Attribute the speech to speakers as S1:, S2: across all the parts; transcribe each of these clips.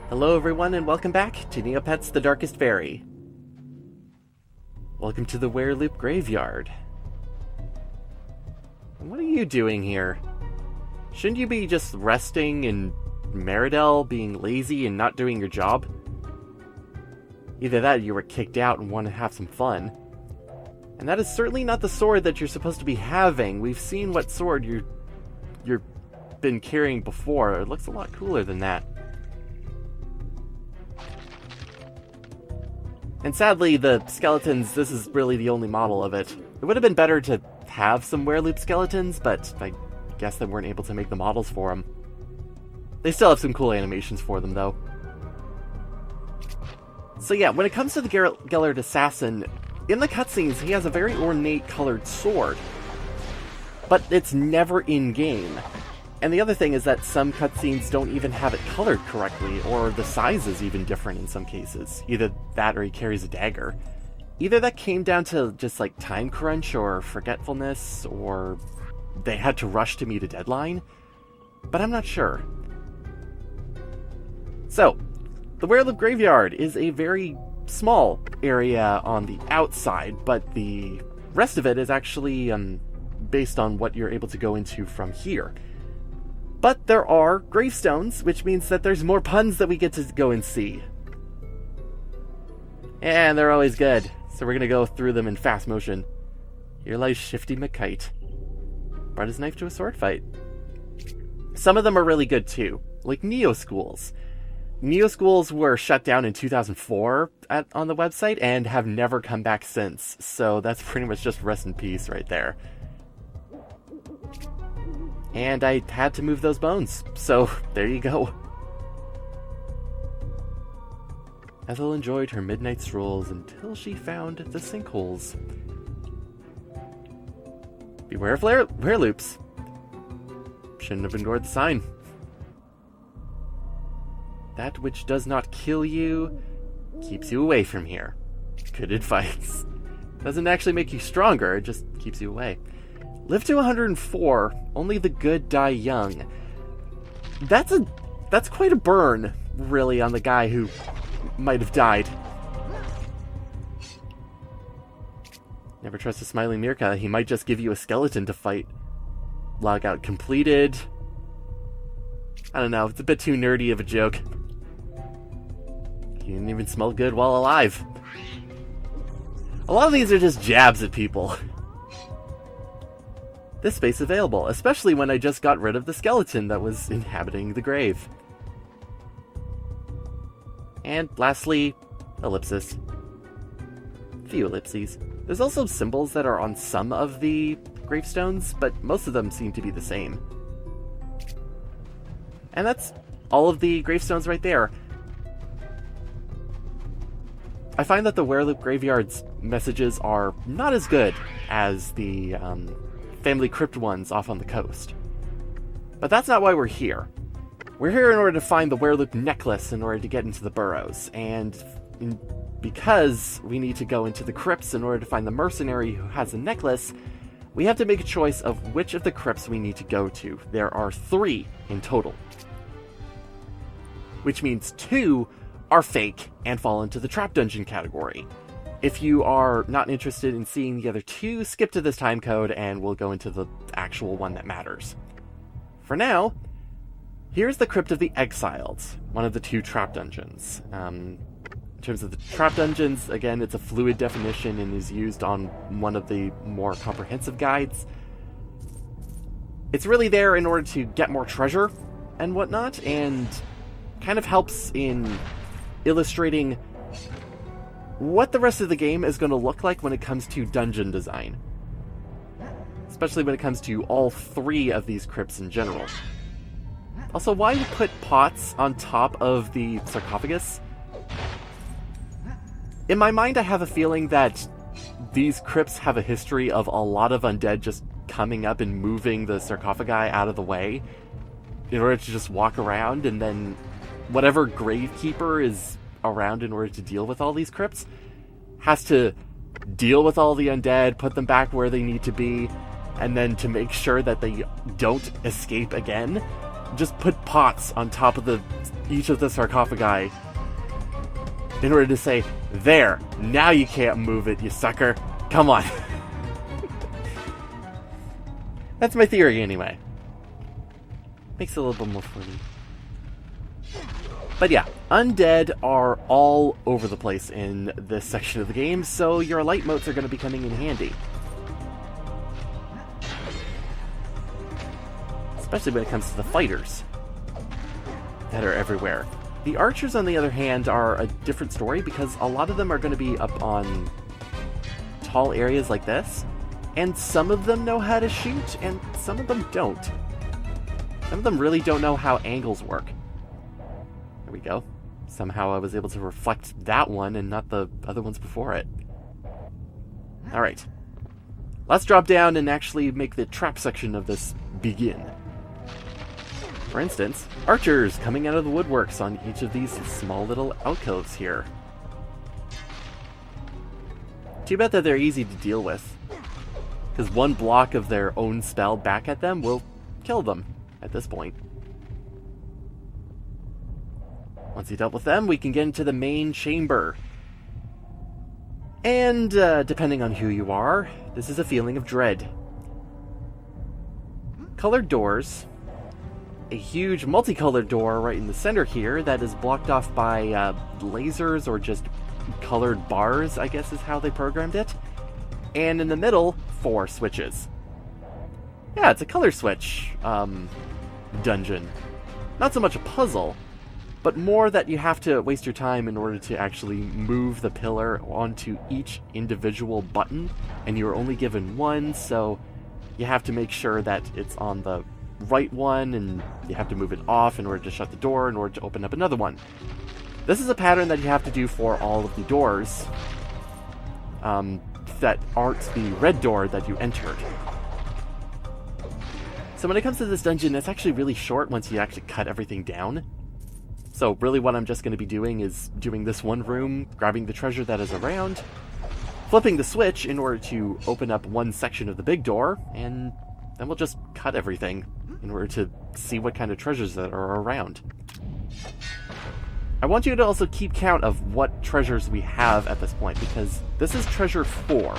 S1: Hello everyone and welcome back to Neopets the Darkest Faerie. Welcome to the Wereloop Graveyard. What are you doing here? Shouldn't you be just resting in Meridel, being lazy and not doing your job? Either that or you were kicked out and want to have some fun. And that is certainly not the sword that you're supposed to be having. We've seen what sword you've been carrying before. It looks a lot cooler than that. And sadly, the skeletons, this is really the only model of it. It would have been better to have some Wereloop skeletons, but I guess they weren't able to make the models for them. They still have some cool animations for them, though. So yeah, when it comes to the Gellert Assassin, in the cutscenes, he has a very ornate colored sword. But it's never in-game. And the other thing is that some cutscenes don't even have it colored correctly, or the size is even different in some cases. Either that or he carries a dagger. Either that came down to just like time crunch or forgetfulness, or they had to rush to meet a deadline, but I'm not sure. So, the Wereloop Graveyard is a very small area on the outside, but the rest of it is actually based on what you're able to go into from here. But there are gravestones, which means that there's more puns that we get to go and see. And they're always good, so we're going to go through them in fast motion. Here lies Shifty McKite. Brought his knife to a sword fight. Some of them are really good too, like Neo Schools. Neo Schools were shut down in 2004 on the website and have never come back since, so that's pretty much just rest in peace right there. And I had to move those bones, so there you go. Ethel enjoyed her midnight strolls until she found the sinkholes. Beware of wereloops. Shouldn't have ignored the sign. That which does not kill you keeps you away from here. Good advice. Doesn't actually make you stronger, it just keeps you away. Live to 104, only the good die young. That's quite a burn, really, on the guy who might have died. Never trust a smiling Mirka, he might just give you a skeleton to fight. Logout completed. I don't know, it's a bit too nerdy of a joke. He didn't even smell good while alive. A lot of these are just jabs at people. This space available, especially when I just got rid of the skeleton that was inhabiting the grave. And lastly, ellipsis. Few ellipses. There's also symbols that are on some of the gravestones, but most of them seem to be the same. And that's all of the gravestones right there. I find that the Wereloop Graveyard's messages are not as good as the family crypt ones off on the coast. But that's not why we're here. We're here in order to find the Wereloop necklace in order to get into the burrows, and because we need to go into the crypts in order to find the mercenary who has the necklace, we have to make a choice of which of the crypts we need to go to. There are 3 in total. Which means 2 are fake and fall into the trap dungeon category. If you are not interested in seeing the other 2, skip to this time code and we'll go into the actual one that matters. For now, here's the Crypt of the Exiled, one of the 2 trap dungeons. In terms of the trap dungeons, again, it's a fluid definition and is used on one of the more comprehensive guides. It's really there in order to get more treasure and whatnot, and kind of helps in illustrating what the rest of the game is going to look like when it comes to dungeon design. Especially when it comes to all 3 of these crypts in general. Also, why put pots on top of the sarcophagus? In my mind, I have a feeling that these crypts have a history of a lot of undead just coming up and moving the sarcophagi out of the way in order to just walk around, and then whatever gravekeeper is around in order to deal with all these crypts has to deal with all the undead, put them back where they need to be, and then to make sure that they don't escape again, just put pots on top of each of the sarcophagi in order to say, there, now you can't move it, you sucker. Come on. That's my theory, anyway. Makes it a little bit more funny. But yeah, undead are all over the place in this section of the game, so your light motes are going to be coming in handy. Especially when it comes to the fighters that are everywhere. The archers, on the other hand, are a different story because a lot of them are going to be up on tall areas like this, and some of them know how to shoot, and some of them don't. Some of them really don't know how angles work. There we go. Somehow I was able to reflect that one and not the other ones before it. Alright. Let's drop down and actually make the trap section of this begin. For instance, archers coming out of the woodworks on each of these small little alcoves here. Too bad that they're easy to deal with, because one block of their own spell back at them will kill them at this point. Once you dealt with them, we can get into the main chamber. And, depending on who you are, this is a feeling of dread. Colored doors. A huge multicolored door right in the center here that is blocked off by lasers or just colored bars, I guess is how they programmed it. And in the middle, 4 switches. Yeah, it's a color switch dungeon. Not so much a puzzle, but more that you have to waste your time in order to actually move the pillar onto each individual button, and you're only given one, so you have to make sure that it's on the right one, and you have to move it off in order to shut the door in order to open up another one. This is a pattern that you have to do for all of the doors that aren't the red door that you entered. So when it comes to this dungeon, it's actually really short once you actually cut everything down. So really what I'm just going to be doing is doing this one room, grabbing the treasure that is around, flipping the switch in order to open up one section of the big door, and then we'll just cut everything in order to see what kind of treasures that are around. I want you to also keep count of what treasures we have at this point, because this is treasure 4.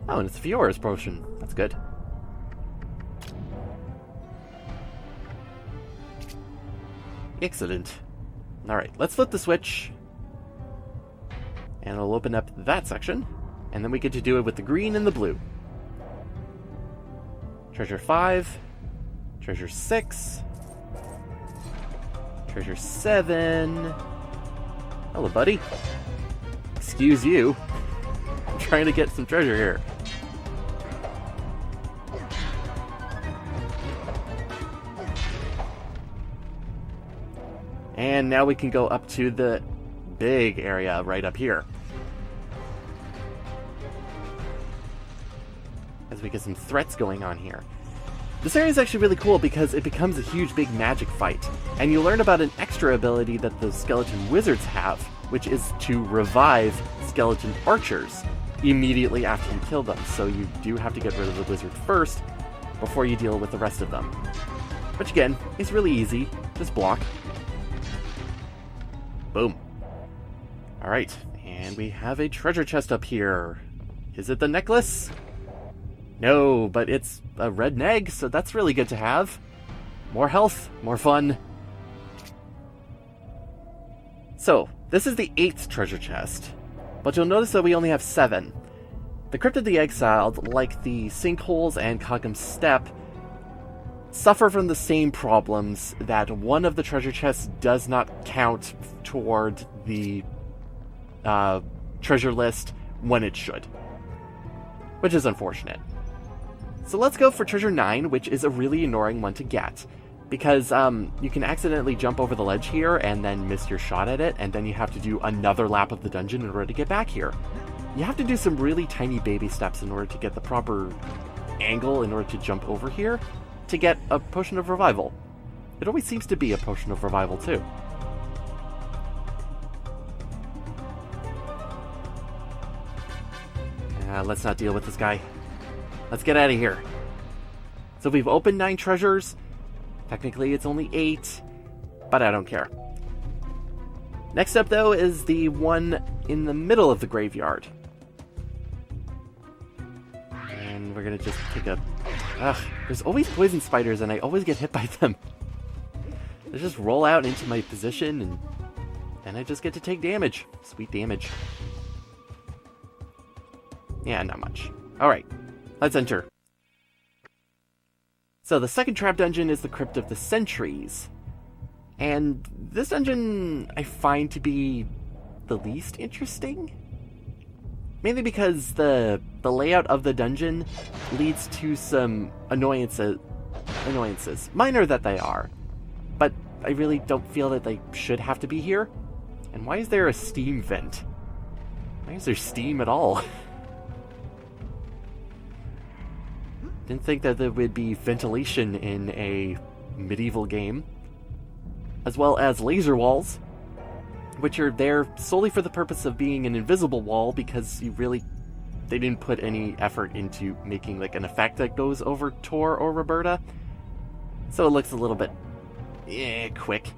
S1: Oh, and it's Fiora's potion. That's good. Excellent. Alright, let's flip the switch. And it'll open up that section. And then we get to do it with the green and the blue. Treasure 5. Treasure 6. Treasure 7. Hello, buddy. Excuse you. I'm trying to get some treasure here. And now we can go up to the big area right up here. As we get some threats going on here. This area is actually really cool because it becomes a huge big magic fight, and you learn about an extra ability that the skeleton wizards have, which is to revive skeleton archers immediately after you kill them, so you do have to get rid of the wizard first before you deal with the rest of them. Which again, is really easy, just block. Boom. Alright, and we have a treasure chest up here. Is it the necklace? No, but it's a red neg, so that's really good to have. More health, more fun. So, this is the 8th treasure chest, but you'll notice that we only have 7. The Crypt of the Exiled, like the Sinkholes and Cogham's Step, suffer from the same problems that one of the treasure chests does not count toward the treasure list when it should, which is unfortunate. So let's go for treasure 9, which is a really annoying one to get, because you can accidentally jump over the ledge here and then miss your shot at it, and then you have to do another lap of the dungeon in order to get back here. You have to do some really tiny baby steps in order to get the proper angle in order to jump over here to get a potion of revival. It always seems to be a potion of revival too. Let's not deal with this guy. Let's get out of here. So we've opened 9 treasures. Technically it's only 8, but I don't care. Next up, though, is the one in the middle of the graveyard. And we're gonna just pick up... Ugh, there's always poison spiders and I always get hit by them. They just roll out into my position and then I just get to take damage. Sweet damage. Yeah, not much. Alright, let's enter. So the second trap dungeon is the Crypt of the Sentries. And this dungeon I find to be the least interesting. Mainly because the layout of the dungeon leads to some annoyances, minor that they are. But I really don't feel that they should have to be here. And why is there a steam vent? Why is there steam at all? Didn't think that there would be ventilation in a medieval game. As well as laser walls, which are there solely for the purpose of being an invisible wall because they didn't put any effort into making like an effect that goes over Tor or Roberta. So it looks a little bit quick.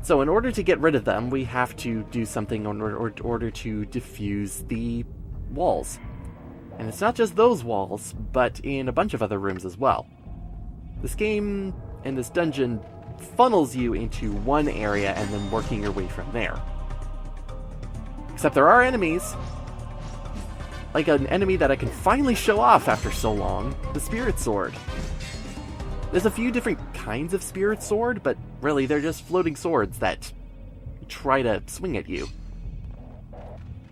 S1: So in order to get rid of them, we have to do something in order to diffuse the walls. And it's not just those walls, but in a bunch of other rooms as well. This game and this dungeon funnels you into one area and then working your way from there. Except there are enemies. Like an enemy that I can finally show off after so long, the Spirit Sword. There's a few different kinds of Spirit Sword, but really they're just floating swords that try to swing at you.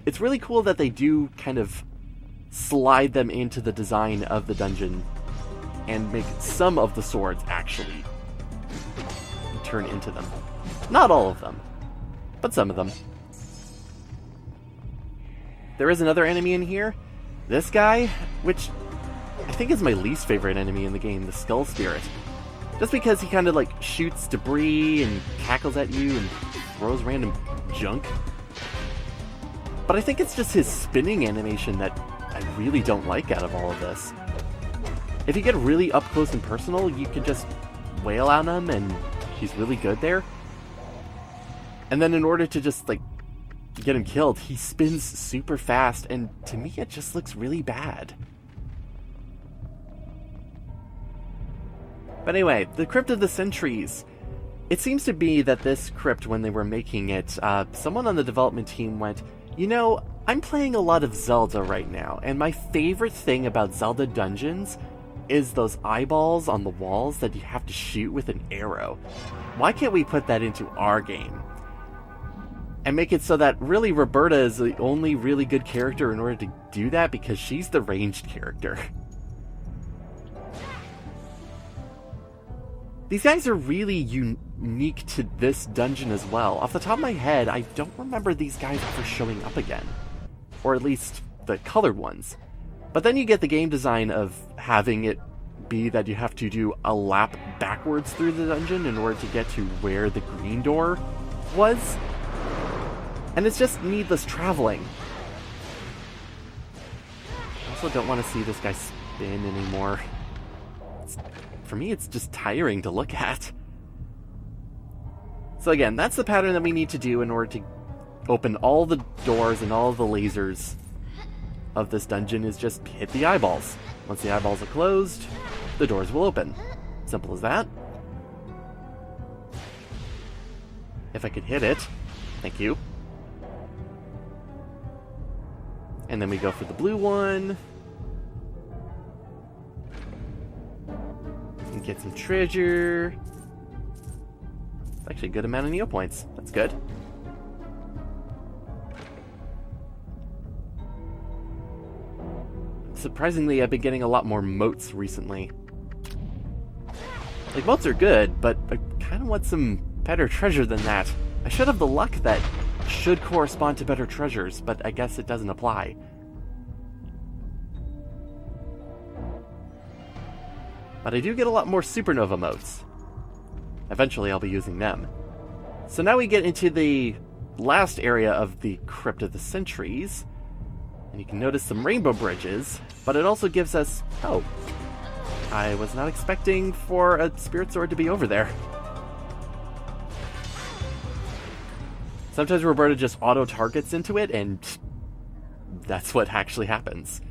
S1: It's really cool that they do kind of slide them into the design of the dungeon and make some of the swords actually turn into them. Not all of them, but some of them. There is another enemy in here. This guy, which I think is my least favorite enemy in the game, the Skull Spirit. Just because he kind of like shoots debris and cackles at you and throws random junk. But I think it's just his spinning animation that I really don't like out of all of this. If you get really up close and personal, you can just wail on him and he's really good there. And then in order to just like get him killed, he spins super fast and to me it just looks really bad. But anyway, the Crypt of the Sentries. It seems to be that this crypt, when they were making it, someone on the development team went, you know, I'm playing a lot of Zelda right now, and my favorite thing about Zelda dungeons is those eyeballs on the walls that you have to shoot with an arrow. Why can't we put that into our game? And make it so that really Roberta is the only really good character in order to do that because she's the ranged character. These guys are really unique to this dungeon as well. Off the top of my head, I don't remember these guys ever showing up again. Or at least the colored ones. But then you get the game design of having it be that you have to do a lap backwards through the dungeon in order to get to where the green door was. And it's just needless traveling. I also don't want to see this guy spin anymore. For me, it's just tiring to look at. So again, that's the pattern that we need to do in order to open all the doors and all the lasers of this dungeon is just hit the eyeballs. Once the eyeballs are closed, the doors will open. Simple as that. If I could hit it. Thank you. And then we go for the blue one. And get some treasure. It's actually a good amount of Neopoints. That's good. Surprisingly, I've been getting a lot more motes recently. Like, motes are good, but I kind of want some better treasure than that. I should have the luck that should correspond to better treasures, but I guess it doesn't apply. But I do get a lot more supernova motes. Eventually I'll be using them. So now we get into the last area of the Crypt of the Sentries. And you can notice some rainbow bridges, but it also gives us... Oh, I was not expecting for a spirit sword to be over there. Sometimes Roberta just auto-targets into it, and that's what actually happens.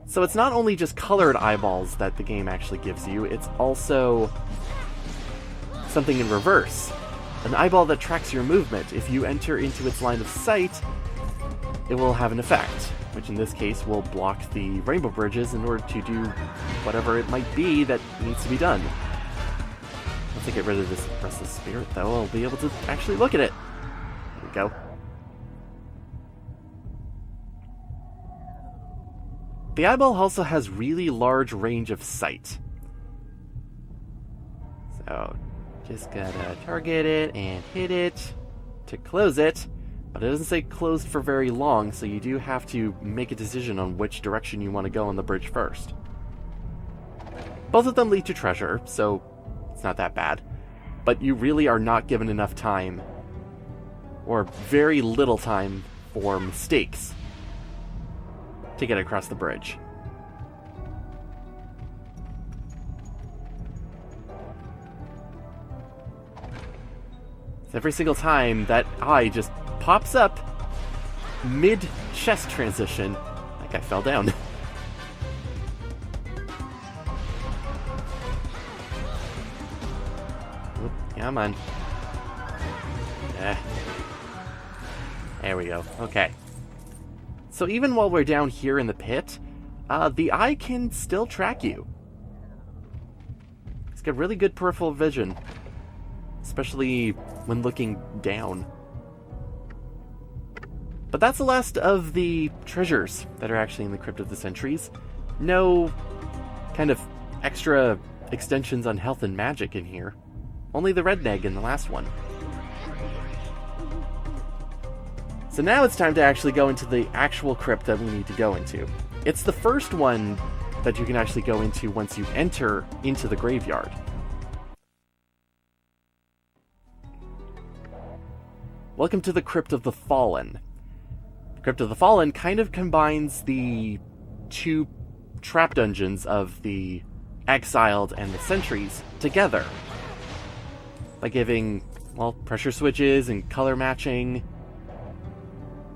S1: So it's not only just colored eyeballs that the game actually gives you, it's also something in reverse. An eyeball that tracks your movement. If you enter into its line of sight, it will have an effect, which in this case will block the rainbow bridges in order to do whatever it might be that needs to be done. Once I get rid of this restless spirit, though, I'll be able to actually look at it. There we go. The eyeball also has really large range of sight. So, just gotta target it and hit it to close it. But it doesn't say closed for very long, so you do have to make a decision on which direction you want to go on the bridge first. Both of them lead to treasure, so it's not that bad. But you really are not given enough time, or very little time, for mistakes to get across the bridge. So every single time that eye just pops up mid-chest transition. That guy fell down. Oop, come on. There we go. Okay. So even while we're down here in the pit, the eye can still track you. It's got really good peripheral vision, especially when looking down. But that's the last of the treasures that are actually in the Crypt of the Centuries. No kind of extra extensions on health and magic in here. Only the red neg in the last one. So now it's time to actually go into the actual crypt that we need to go into. It's the first one that you can actually go into once you enter into the graveyard. Welcome to the Crypt of the Fallen. Crypt of the Fallen kind of combines the two trap dungeons of the Exiled and the Sentries together by giving, well, pressure switches and color matching,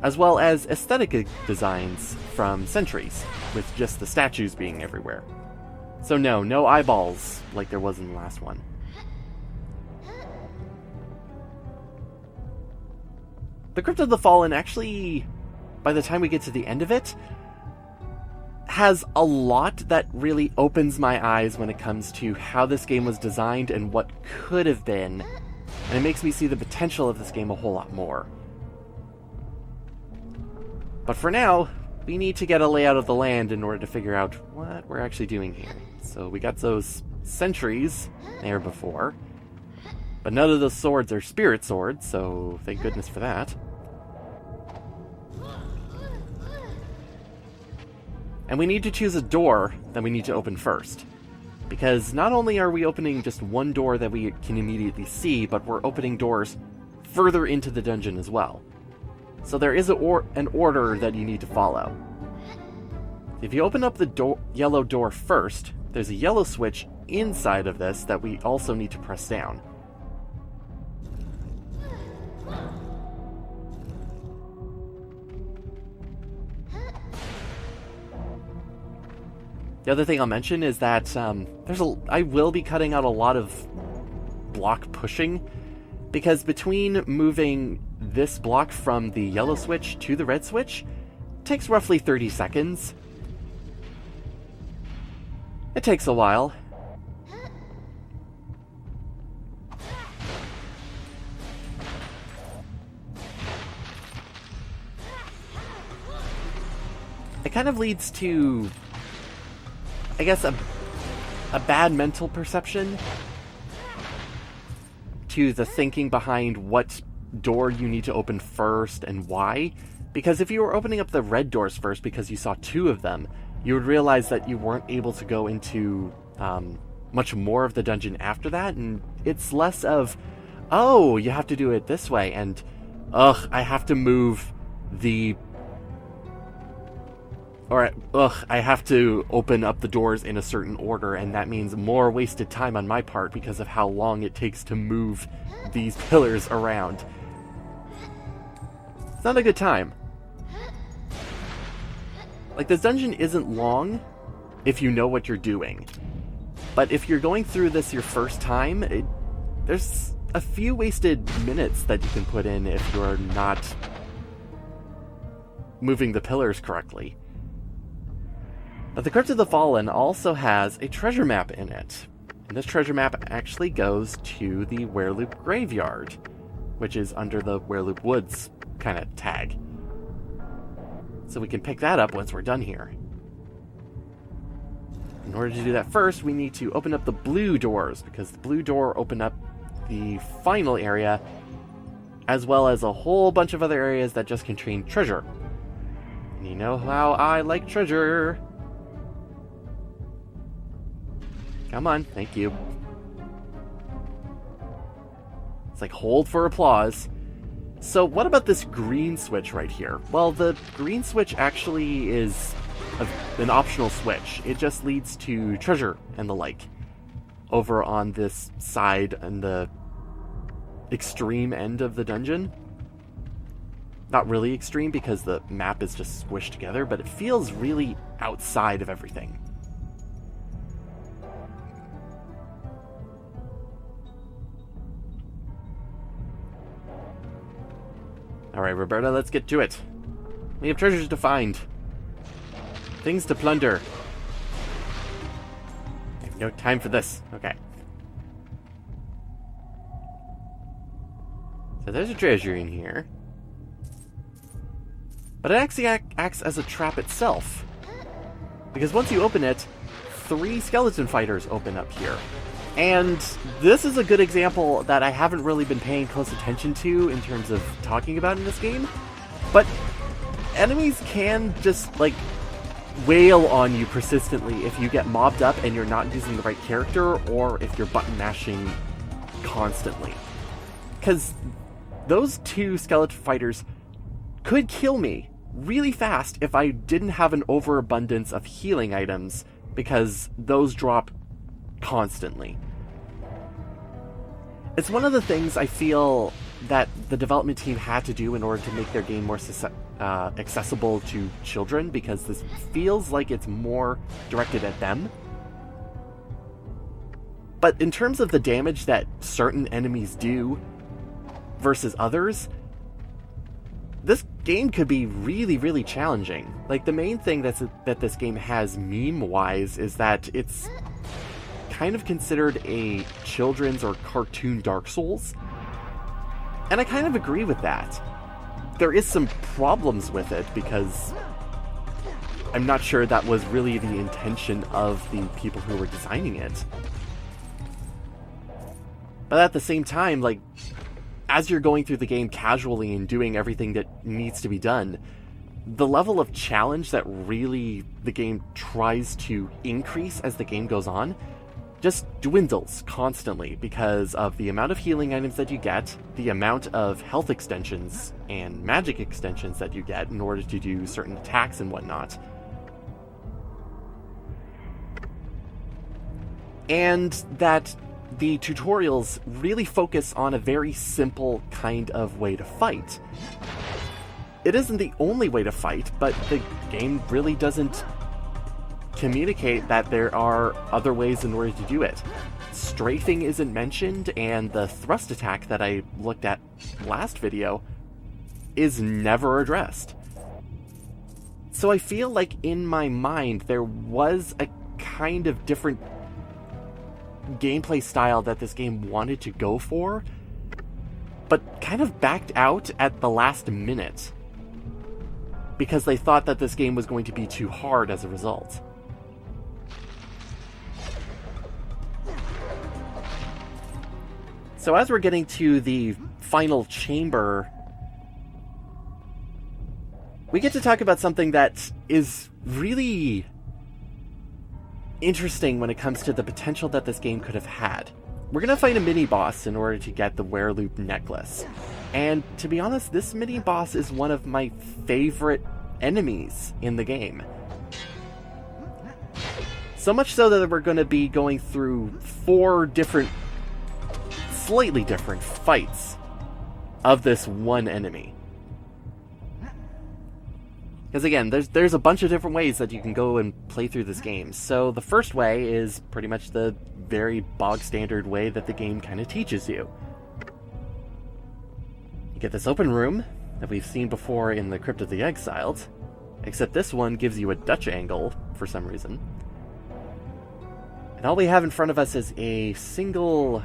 S1: as well as aesthetic designs from Sentries, with just the statues being everywhere. So no eyeballs like there was in the last one. The Crypt of the Fallen actually, by the time we get to the end of it, has a lot that really opens my eyes when it comes to how this game was designed and what could have been, and it makes me see the potential of this game a whole lot more. But for now, we need to get a layout of the land in order to figure out what we're actually doing here. So we got those sentries there before, but none of those swords are spirit swords, so thank goodness for that. And we need to choose a door that we need to open first. Because not only are we opening just one door that we can immediately see, but we're opening doors further into the dungeon as well. So there is an order that you need to follow. If you open up the yellow door first, there's a yellow switch inside of this that we also need to press down. The other thing I'll mention is that I will be cutting out a lot of block pushing, because between moving this block from the yellow switch to the red switch takes roughly 30 seconds. It takes a while. It kind of leads to, I guess, a bad mental perception to the thinking behind what door you need to open first and why. Because if you were opening up the red doors first because you saw two of them, you would realize that you weren't able to go into much more of the dungeon after that, and it's less of, oh, you have to do it this way, and I have to move the Alright, I have to open up the doors in a certain order, and that means more wasted time on my part because of how long it takes to move these pillars around. It's not a good time. Like, this dungeon isn't long if you know what you're doing. But if you're going through this your first time, there's a few wasted minutes that you can put in if you're not moving the pillars correctly. But the Crypt of the Fallen also has a treasure map in it. And this treasure map actually goes to the Wereloop Graveyard, which is under the Wereloop Woods kind of tag. So we can pick that up once we're done here. In order to do that first, we need to open up the blue doors, because the blue door open up the final area, as well as a whole bunch of other areas that just contain treasure. And you know how I like treasure. Come on, thank you. It's like hold for applause. So what about this green switch right here? Well, the green switch actually is an optional switch. It just leads to treasure and the like over on this side and the extreme end of the dungeon. Not really extreme because the map is just squished together, but it feels really outside of everything. Alright, Roberta, let's get to it. We have treasures to find. Things to plunder. I have no time for this. Okay. So there's a treasure in here. But it actually acts as a trap itself. Because once you open it, 3 skeleton fighters open up here. And this is a good example that I haven't really been paying close attention to in terms of talking about in this game. But enemies can just, like, wail on you persistently if you get mobbed up and you're not using the right character, or if you're button mashing constantly. Because those 2 skeleton fighters could kill me really fast if I didn't have an overabundance of healing items, because those drop constantly. It's one of the things I feel that the development team had to do in order to make their game more accessible to children, because this feels like it's more directed at them. But in terms of the damage that certain enemies do versus others, this game could be really, really challenging. Like, the main thing that this game has meme-wise is that it's kind of considered a children's or cartoon Dark Souls. And I kind of agree with that. There is some problems with it, because I'm not sure that was really the intention of the people who were designing it. But at the same time, like, as you're going through the game casually and doing everything that needs to be done, the level of challenge that really the game tries to increase as the game goes on just dwindles constantly because of the amount of healing items that you get, the amount of health extensions and magic extensions that you get in order to do certain attacks and whatnot. And that the tutorials really focus on a very simple kind of way to fight. It isn't the only way to fight, but the game really doesn't communicate that there are other ways in order to do it. Strafing isn't mentioned, and the thrust attack that I looked at last video is never addressed. So I feel like in my mind there was a kind of different gameplay style that this game wanted to go for, but kind of backed out at the last minute because they thought that this game was going to be too hard as a result. So as we're getting to the final chamber, we get to talk about something that is really interesting when it comes to the potential that this game could have had. We're gonna fight a mini-boss in order to get the Wereloop necklace. And to be honest, this mini-boss is one of my favorite enemies in the game. So much so that we're going to be going through 4 different, slightly different fights of this one enemy. Because again, there's a bunch of different ways that you can go and play through this game. So the first way is pretty much the very bog standard way that the game kind of teaches you. You get this open room that we've seen before in the Crypt of the Exiled, except this one gives you a Dutch angle for some reason. And all we have in front of us is a single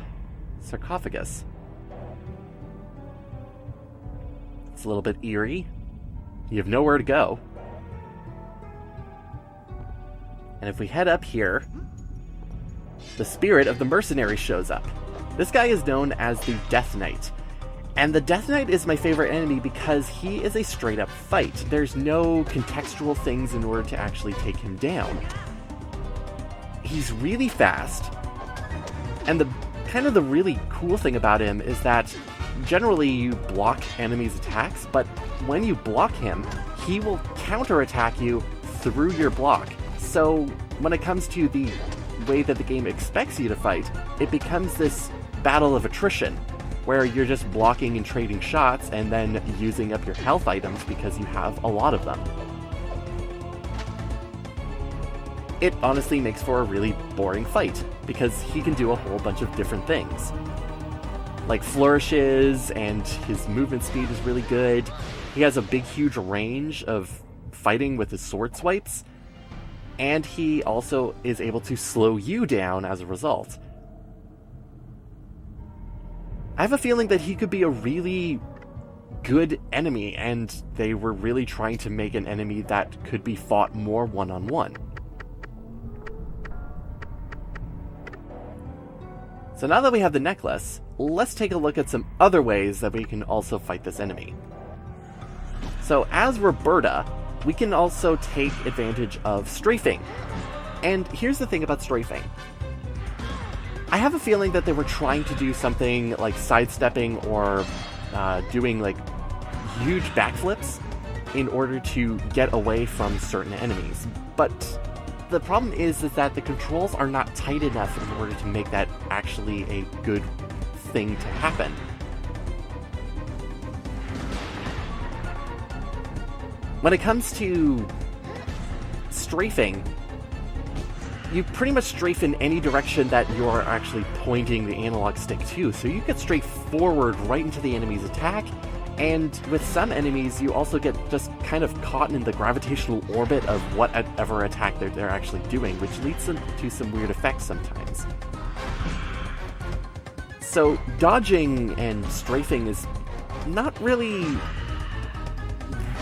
S1: sarcophagus. It's a little bit eerie. You have nowhere to go. And if we head up here, the spirit of the mercenary shows up. This guy is known as the Death Knight. And the Death Knight is my favorite enemy because he is a straight up fight. There's no contextual things in order to actually take him down. He's really fast. And the really cool thing about him is that generally you block enemies' attacks, but when you block him, he will counterattack you through your block. So when it comes to the way that the game expects you to fight, it becomes this battle of attrition, where you're just blocking and trading shots and then using up your health items because you have a lot of them. It honestly makes for a really boring fight, because he can do a whole bunch of different things. Like flourishes, and his movement speed is really good. He has a big, huge range of fighting with his sword swipes, and he also is able to slow you down as a result. I have a feeling that he could be a really good enemy, and they were really trying to make an enemy that could be fought more one-on-one. So now that we have the necklace, let's take a look at some other ways that we can also fight this enemy. So as Roberta, we can also take advantage of strafing. And here's the thing about strafing. I have a feeling that they were trying to do something like sidestepping or doing like huge backflips in order to get away from certain enemies. But the problem is that the controls are not tight enough in order to make that actually a good thing to happen. When it comes to strafing, you pretty much strafe in any direction that you're actually pointing the analog stick to, so you get straight forward right into the enemy's attack. And with some enemies, you also get just kind of caught in the gravitational orbit of whatever attack they're actually doing, which leads them to some weird effects sometimes. So dodging and strafing is not really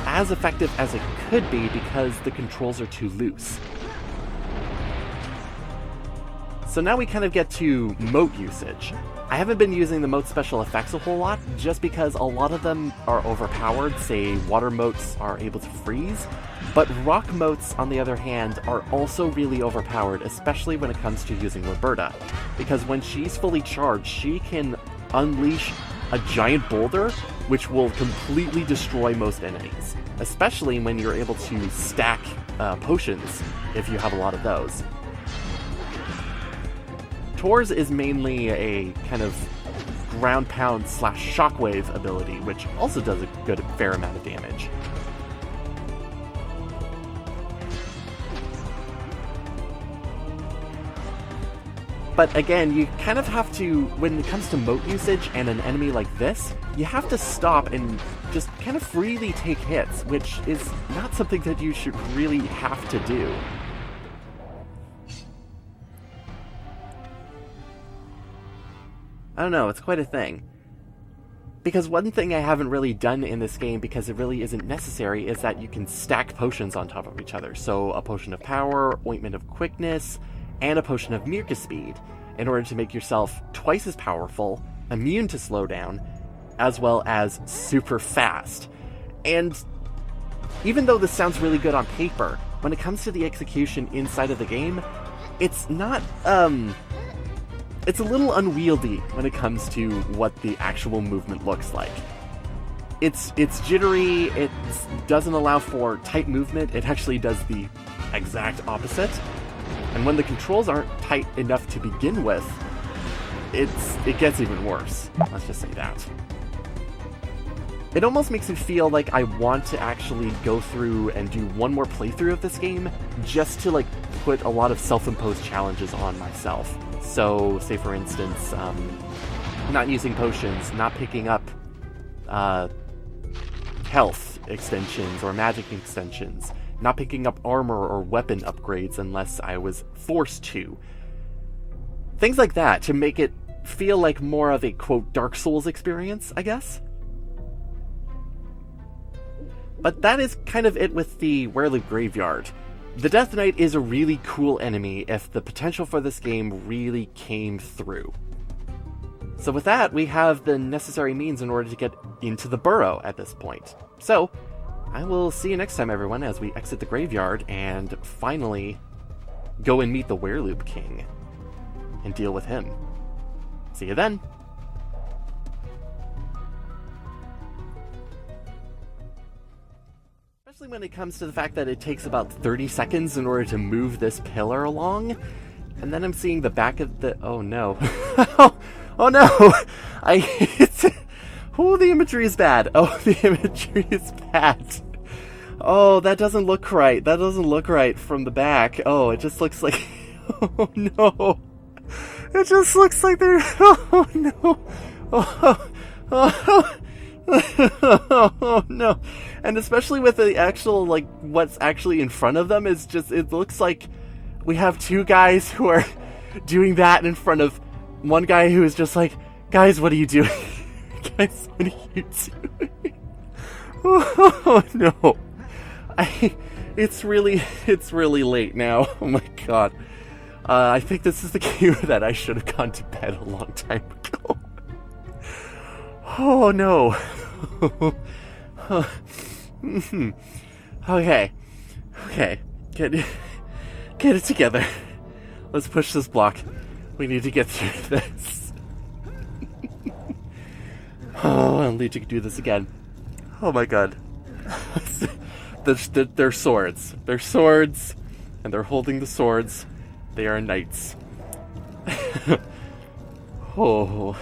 S1: as effective as it could be because the controls are too loose. So now we kind of get to moat usage. I haven't been using the moat special effects a whole lot, just because a lot of them are overpowered. Say, water moats are able to freeze, but rock moats, on the other hand, are also really overpowered, especially when it comes to using Roberta, because when she's fully charged, she can unleash a giant boulder, which will completely destroy most enemies, especially when you're able to stack potions, if you have a lot of those. Tor's is mainly a kind of ground pound / shockwave ability, which also does a fair amount of damage. But again, you kind of have to, when it comes to moat usage and an enemy like this, you have to stop and just kind of freely take hits, which is not something that you should really have to do. I don't know, it's quite a thing. Because one thing I haven't really done in this game, because it really isn't necessary, is that you can stack potions on top of each other. So a potion of power, ointment of quickness, and a potion of Mirka speed, in order to make yourself twice as powerful, immune to slowdown, as well as super fast. And even though this sounds really good on paper, when it comes to the execution inside of the game, it's not, it's a little unwieldy when it comes to what the actual movement looks like. It's jittery, it doesn't allow for tight movement, it actually does the exact opposite. And when the controls aren't tight enough to begin with, it gets even worse. Let's just say that. It almost makes me feel like I want to actually go through and do one more playthrough of this game just to like put a lot of self-imposed challenges on myself. So, say for instance, not using potions, not picking up health extensions or magic extensions, not picking up armor or weapon upgrades unless I was forced to. Things like that to make it feel like more of a, quote, Dark Souls experience, I guess. But that is kind of it with the Wereloop Graveyard. The Death Knight is a really cool enemy if the potential for this game really came through. So with that, we have the necessary means in order to get into the burrow at this point. So, I will see you next time, everyone, as we exit the graveyard and finally go and meet the Wereloop King and deal with him. See you then! Especially when it comes to the fact that it takes about 30 seconds in order to move this pillar along. And then I'm seeing the back of the... Oh no. Oh no! Oh, the imagery is bad. Oh, the imagery is bad. Oh, that doesn't look right. That doesn't look right from the back. Oh, it just looks like... Oh no. It just looks like they're... Oh no. Oh no. And especially with the actual, like, what's actually in front of them is just, it looks like we have two guys who are doing that in front of one guy who is just like, guys, what are you doing? Guys, what are you doing? Oh no. It's really late now. Oh my god. I think this is the cue that I should have gone to bed a long time ago. Oh no. Okay. Get it together. Let's push this block. We need to get through this. Oh, I'll need to do this again. Oh my god. They're swords. They're swords, and they're holding the swords. They are knights. Oh.